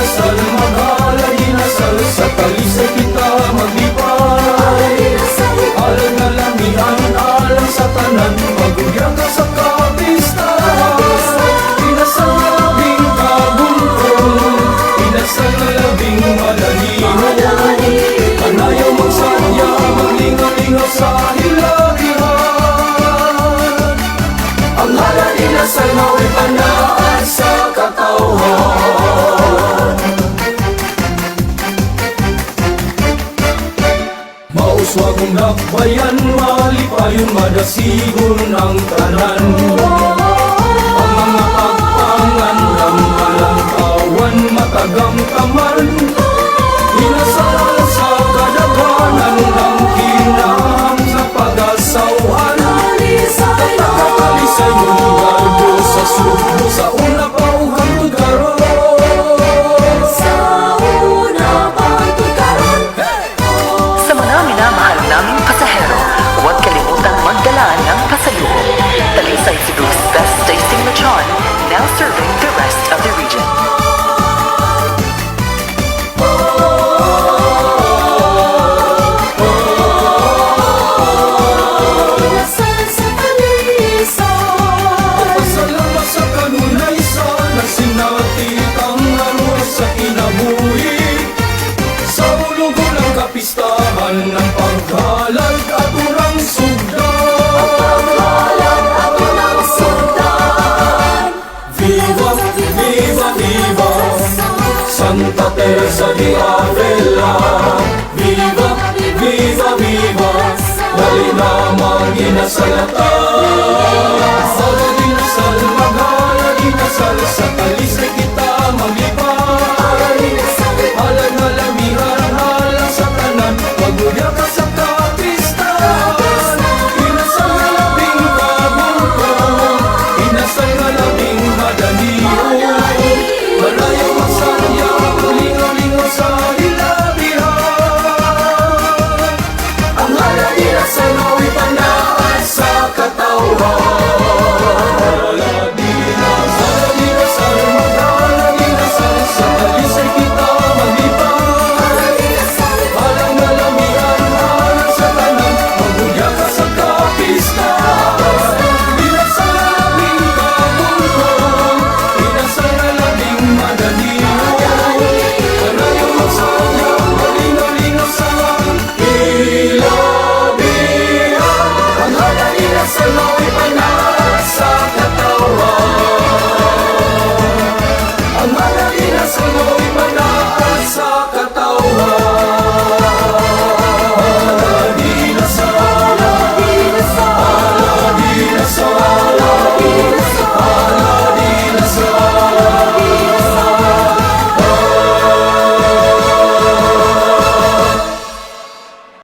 inasal, maghalay inasal, sa talisay kita maglipay. Alang na lamian, alang sa tanan, magugyan ka sa kapistahan. Inasal na labing kabungkol, inasal na labing malaliho. Anayaw magsanya, maglingaw-lingaw sa hilagihan. Ang halal inasal ma'y panaan sa katawhan. Mauswag mong lakbayan, malipayon, madasigon ang tanan. Ang mga pagpangan, ramalang kawan, matagam kaman. Inasal sa kadaghanan ng kinahang sa pag-asawan. Tatagakalisay mong garbo sa subo, sa una pa uhang tugaron. Sa mga minamahal naming pasahero, huwag kalimutang magdala ng pasalubong. Talisay Cebu's best tasting lechon, now serving the rest of the region. Pasalamat sa kanunaysan, na sinatitang aroy sa kinabuhi. Sa ulugo ng kapistahan ng paghalal at urang sugdan. Viva, viva, viva, Santa Teresa de Avila. Viva, viva, viva, dali na mag-inasalata.